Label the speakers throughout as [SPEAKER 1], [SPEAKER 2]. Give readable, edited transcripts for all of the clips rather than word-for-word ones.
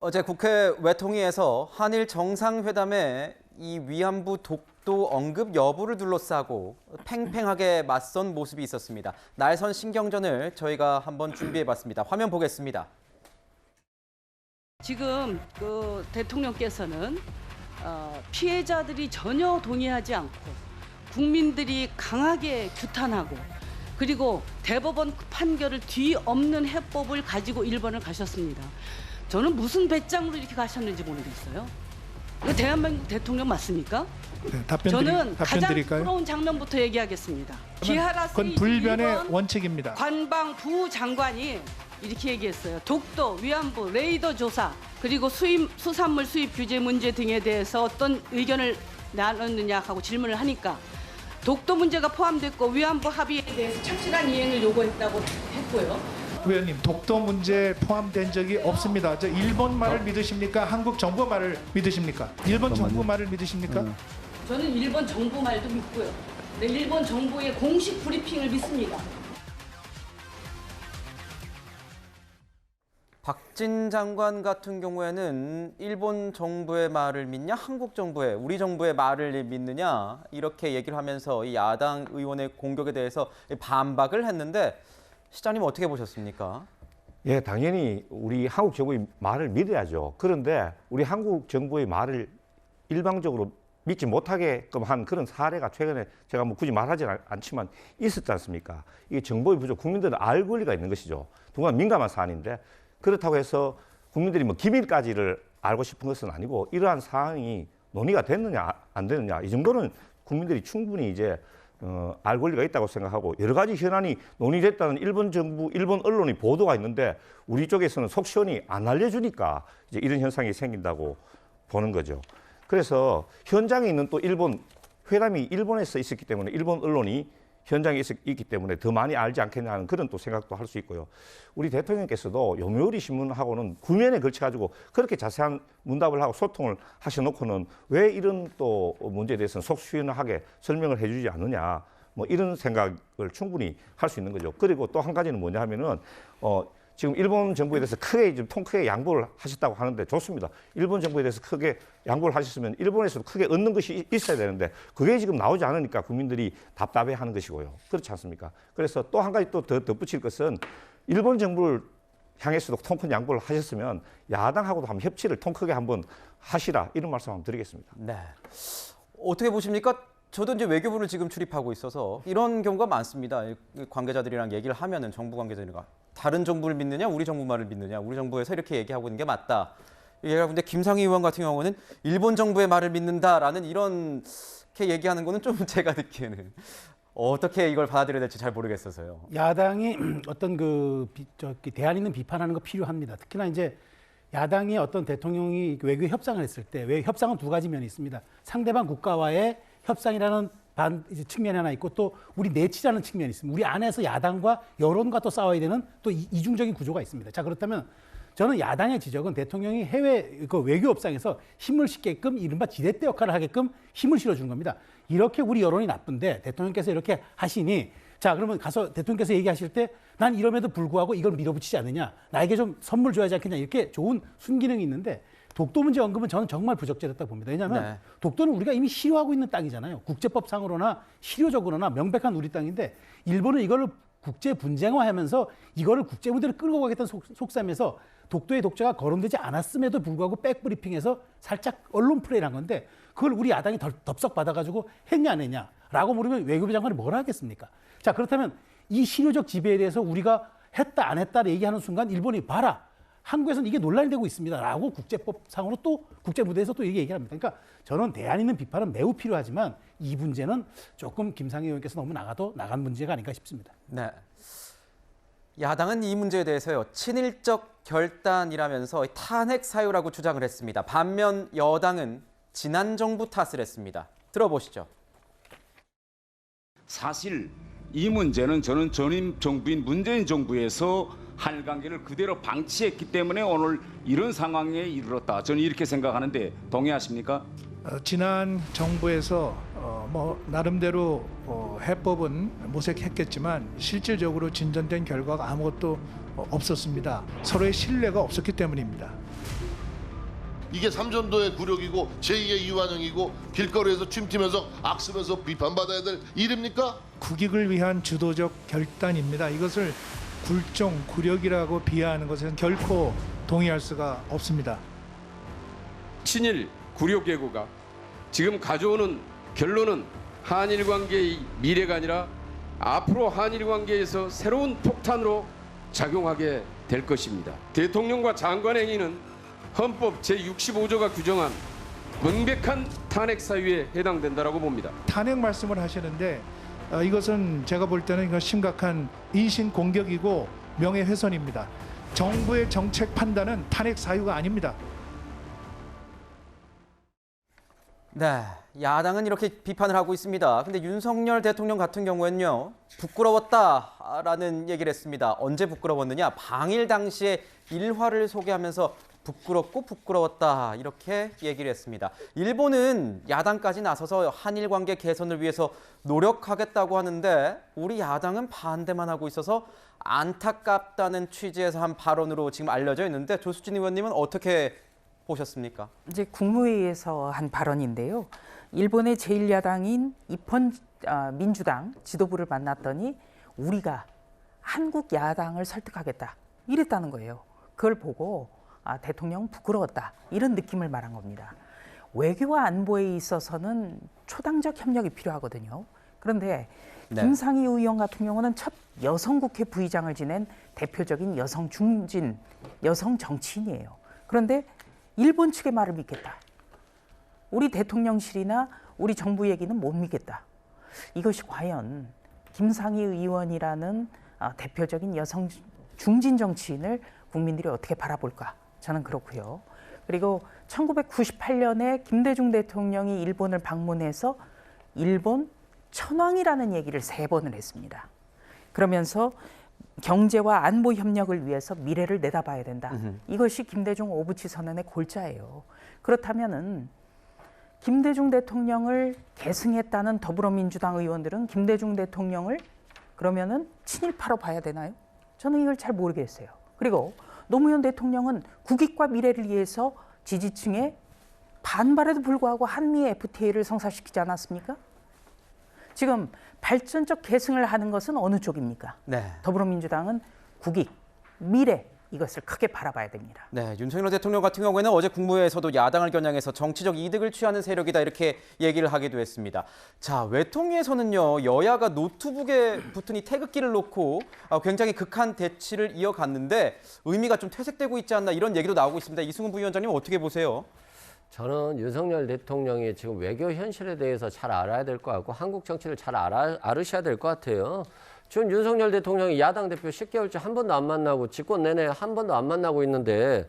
[SPEAKER 1] 어제 국회 외통위에서 한일 정상회담의 이 위안부 독도 언급 여부를 둘러싸고 팽팽하게 맞선 모습이 있었습니다. 날선 신경전을 저희가 한번 준비해봤습니다. 화면 보겠습니다.
[SPEAKER 2] 지금 대통령께서는 피해자들이 전혀 동의하지 않고 국민들이 강하게 규탄하고 그리고 대법원 판결을 뒤엎는 해법을 가지고 일본을 가셨습니다. 저는 무슨 배짱으로 이렇게 가셨는지 모르겠어요. 이거 대한민국 대통령 맞습니까?
[SPEAKER 3] 네,
[SPEAKER 2] 저는 가장
[SPEAKER 3] 드릴까요?
[SPEAKER 2] 부러운 장면부터 얘기하겠습니다. 기하라
[SPEAKER 3] 그건
[SPEAKER 2] 세이지
[SPEAKER 3] 불변의
[SPEAKER 2] 일본
[SPEAKER 3] 원칙입니다.
[SPEAKER 2] 관방부 장관이 이렇게 얘기했어요. 독도, 위안부, 레이더 조사, 그리고 수산물 수입 규제 문제 등에 대해서 어떤 의견을 나눴느냐 하고 질문을 하니까 독도 문제가 포함됐고 위안부 합의에 대해서 착실한 이행을 요구했다고 했고요.
[SPEAKER 3] 의원님, 독도 문제 포함된 적이 없습니다. 저 일본 말을 믿으십니까? 한국 정부 말을 믿으십니까? 일본 정부 말을 믿으십니까?
[SPEAKER 2] 저는 일본 정부 말도 믿고요. 네, 일본 정부의 공식 브리핑을 믿습니다.
[SPEAKER 1] 박진 장관 같은 경우에는 일본 정부의 말을 믿냐, 한국 정부의, 우리 정부의 말을 믿느냐 이렇게 얘기를 하면서 이 야당 의원의 공격에 대해서 반박을 했는데 시장님 어떻게 보셨습니까?
[SPEAKER 4] 예, 당연히 우리 한국 정부의 말을 믿어야죠. 그런데 우리 한국 정부의 말을 일방적으로 믿지 못하게끔 한 그런 사례가 최근에 제가 뭐 굳이 말하지는 않지만 있었지 않습니까? 이게 정보의 부족, 국민들은 알 권리가 있는 것이죠. 누구나 민감한 사안인데 그렇다고 해서 국민들이 뭐 기밀까지를 알고 싶은 것은 아니고 이러한 사항이 논의가 됐느냐 안 됐느냐 이 정도는 국민들이 충분히 이제 알 권리가 있다고 생각하고 여러 가지 현안이 논의됐다는 일본 정부, 일본 언론의 보도가 있는데 우리 쪽에서는 속 시원히 안 알려주니까 이제 이런 현상이 생긴다고 보는 거죠. 그래서 현장에 있는 또 일본 회담이 일본에서 있었기 때문에 일본 언론이 현장에 있기 때문에 더 많이 알지 않겠냐 하는 그런 또 생각도 할 수 있고요. 우리 대통령께서도 요미우리 신문하고는 구면에 걸쳐가지고 그렇게 자세한 문답을 하고 소통을 하셔놓고는 왜 이런 또 문제에 대해서는 속 시원하게 설명을 해주지 않느냐 뭐 이런 생각을 충분히 할 수 있는 거죠. 그리고 또 한 가지는 뭐냐 하면은 지금 일본 정부에 대해서 크게 통 크게 양보를 하셨다고 하는데 좋습니다. 일본 정부에 대해서 크게 양보를 하셨으면 일본에서도 크게 얻는 것이 있어야 되는데 그게 지금 나오지 않으니까 국민들이 답답해하는 것이고요. 그렇지 않습니까? 그래서 또 한 가지 또 더 덧붙일 것은 일본 정부를 향해서도 통 큰 양보를 하셨으면 야당하고도 한번 협치를 통 크게 한번 하시라 이런 말씀 한번 드리겠습니다.
[SPEAKER 1] 네. 어떻게 보십니까? 저도 이제 외교부를 지금 출입하고 있어서 이런 경우가 많습니다. 관계자들이랑 얘기를 하면은 정부 관계자들과 다른 정부를 믿느냐, 우리 정부 말을 믿느냐, 우리 정부에서 이렇게 얘기하고 있는 게 맞다. 근데 김상희 의원 같은 경우는 일본 정부의 말을 믿는다라는 이렇게 얘기하는 거는 좀 제가 듣기에는 어떻게 이걸 받아들여야 될지 잘 모르겠어서요.
[SPEAKER 5] 야당이 어떤 대안 있는 비판하는 거 필요합니다. 특히나 이제 야당이 어떤 대통령이 외교 협상을 했을 때 협상은 두 가지 면이 있습니다. 상대방 국가와의 협상이라는 측면이 하나 있고 또 우리 내치라는 측면이 있습니다. 우리 안에서 야당과 여론과 또 싸워야 되는 또 이중적인 구조가 있습니다. 자, 그렇다면 저는 야당의 지적은 대통령이 해외 외교 협상에서 힘을 실게끔 이른바 지렛대 역할을 하게끔 힘을 실어주는 겁니다. 이렇게 우리 여론이 나쁜데 대통령께서 이렇게 하시니 자, 그러면 가서 대통령께서 얘기하실 때 난 이럼에도 불구하고 이걸 밀어붙이지 않느냐, 나에게 좀 선물 줘야지 않겠냐 이렇게 좋은 순기능이 있는데 독도 문제 언급은 저는 정말 부적절했다고 봅니다. 왜냐하면 독도는 우리가 이미 실효하고 있는 땅이잖아요. 국제법상으로나 실효적으로나 명백한 우리 땅인데 일본은 이거를 국제 분쟁화하면서 이거를 국제 무대로 끌고 가겠다는 속셈에서 독도의 독자가 거론되지 않았음에도 불구하고 백브리핑에서 살짝 언론 플레이를 한 건데 그걸 우리 야당이 덥석 받아가지고 했냐 안 했냐라고 물으면 외교부 장관이 뭐라 하겠습니까? 자, 그렇다면 이 실효적 지배에 대해서 우리가 했다 안 했다를 얘기하는 순간 일본이 봐라. 한국에서는 이게 논란이 되고 있습니다라고 국제법상으로 또 국제 무대에서 또 얘기를 합니다. 그러니까 저는 대안 있는 비판은 매우 필요하지만 이 문제는 조금 김상희 의원께서 너무 나간 문제가 아닌가 싶습니다.
[SPEAKER 1] 네. 야당은 이 문제에 대해서요 친일적 결단이라면서 탄핵 사유라고 주장을 했습니다. 반면 여당은 지난 정부 탓을 했습니다. 들어보시죠.
[SPEAKER 6] 사실 이 문제는 저는 전임 정부인 문재인 정부에서 한일 관계를 그대로 방치했기 때문에 오늘 이런 상황에 이르렀다. 저는 이렇게 생각하는데 동의하십니까?
[SPEAKER 3] 지난 정부에서 뭐 나름대로 해법은 모색했겠지만 실질적으로 진전된 결과가 아무것도 없었습니다. 서로의 신뢰가 없었기 때문입니다.
[SPEAKER 7] 이게 삼전도의 굴욕이고 제2의 이완영이고 길거리에서 침튀면서 악쓰면서 비판받아야 될 일입니까?
[SPEAKER 3] 국익을 위한 주도적 결단입니다. 이것을 굴종, 굴욕이라고 비하하는 것은 결코 동의할 수가 없습니다.
[SPEAKER 8] 친일 굴욕예고가 지금 가져오는 결론은 한일 관계의 미래가 아니라 앞으로 한일 관계에서 새로운 폭탄으로 작용하게 될 것입니다. 대통령과 장관의 행위는 헌법 제65조가 규정한 명백한 탄핵 사유에 해당된다라고 봅니다.
[SPEAKER 3] 탄핵 말씀을 하시는데 이것은 제가 볼 때는 이건 심각한 인신 공격이고 명예훼손입니다. 정부의 정책 판단은 탄핵 사유가 아닙니다.
[SPEAKER 1] 네, 야당은 이렇게 비판을 하고 있습니다. 근데 윤석열 대통령 같은 경우에는요, 부끄러웠다라는 얘기를 했습니다. 언제 부끄러웠느냐? 방일 당시에 일화를 소개하면서 부끄럽고 부끄러웠다 이렇게 얘기를 했습니다. 일본은 야당까지 나서서 한일 관계 개선을 위해서 노력하겠다고 하는데 우리 야당은 반대만 하고 있어서 안타깝다는 취지에서 한 발언으로 지금 알려져 있는데 조수진 의원님은 어떻게 보셨습니까?
[SPEAKER 9] 이제 국무회의에서 한 발언인데요. 일본의 제1야당인 입헌 민주당 지도부를 만났더니 우리가 한국 야당을 설득하겠다 이랬다는 거예요. 그걸 보고 대통령 부끄러웠다 이런 느낌을 말한 겁니다. 외교와 안보에 있어서는 초당적 협력이 필요하거든요. 그런데
[SPEAKER 1] 네.
[SPEAKER 9] 김상희 의원 같은 경우는 첫 여성국회 부의장을 지낸 대표적인 여성 중진, 여성 정치인이에요. 그런데 일본 측의 말을 믿겠다. 우리 대통령실이나 우리 정부 얘기는 못 믿겠다. 이것이 과연 김상희 의원이라는 대표적인 여성 중진 정치인을 국민들이 어떻게 바라볼까? 저는 그렇고요. 그리고 1998년에 김대중 대통령이 일본을 방문해서 일본 천황이라는 얘기를 3번을 했습니다. 그러면서 경제와 안보 협력을 위해서 미래를 내다봐야 된다. 이것이 김대중 오부치 선언의 골자예요. 그렇다면은 김대중 대통령을 계승했다는 더불어민주당 의원들은 김대중 대통령을 그러면은 친일파로 봐야 되나요? 저는 이걸 잘 모르겠어요. 그리고 노무현 대통령은 국익과 미래를 위해서 지지층의 반발에도 불구하고 한미 FTA를 성사시키지 않았습니까? 지금 발전적 계승을 하는 것은 어느 쪽입니까?
[SPEAKER 1] 네.
[SPEAKER 9] 더불어민주당은 국익, 미래 이것을 크게 바라봐야 됩니다.
[SPEAKER 1] 네, 윤석열 대통령 같은 경우에는 어제 국무회에서도 야당을 겨냥해서 정치적 이득을 취하는 세력이다 이렇게 얘기를 하기도 했습니다. 자, 외통위에서는요, 여야가 노트북에 붙은 이 태극기를 놓고 굉장히 극한 대치를 이어갔는데 의미가 좀 퇴색되고 있지 않나 이런 얘기도 나오고 있습니다. 이승훈 부위원장님 어떻게 보세요?
[SPEAKER 10] 저는 윤석열 대통령이 지금 외교 현실에 대해서 잘 알아야 될 것 같고 한국 정치를 잘 알으셔야 될 것 같아요. 지금 윤석열 대통령이 야당 대표 10개월째 한 번도 안 만나고 집권 내내 한 번도 안 만나고 있는데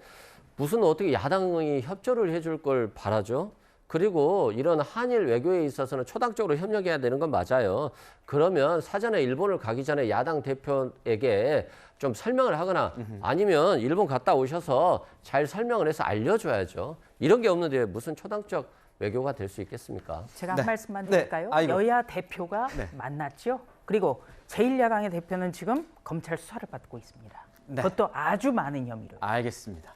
[SPEAKER 10] 무슨 어떻게 야당이 협조를 해줄 걸 바라죠? 그리고 이런 한일 외교에 있어서는 초당적으로 협력해야 되는 건 맞아요. 그러면 사전에 일본을 가기 전에 야당 대표에게 좀 설명을 하거나 아니면 일본 갔다 오셔서 잘 설명을 해서 알려줘야죠. 이런 게 없는데 무슨 초당적 외교가 될 수 있겠습니까?
[SPEAKER 9] 제가
[SPEAKER 1] 네.
[SPEAKER 9] 한 말씀만
[SPEAKER 1] 네.
[SPEAKER 9] 드릴까요?
[SPEAKER 1] 아이고.
[SPEAKER 9] 여야 대표가 만났죠. 그리고 제1야당의 대표는 지금 검찰 수사를 받고 있습니다.
[SPEAKER 1] 네.
[SPEAKER 9] 그것도 아주 많은 혐의로.
[SPEAKER 1] 알겠습니다.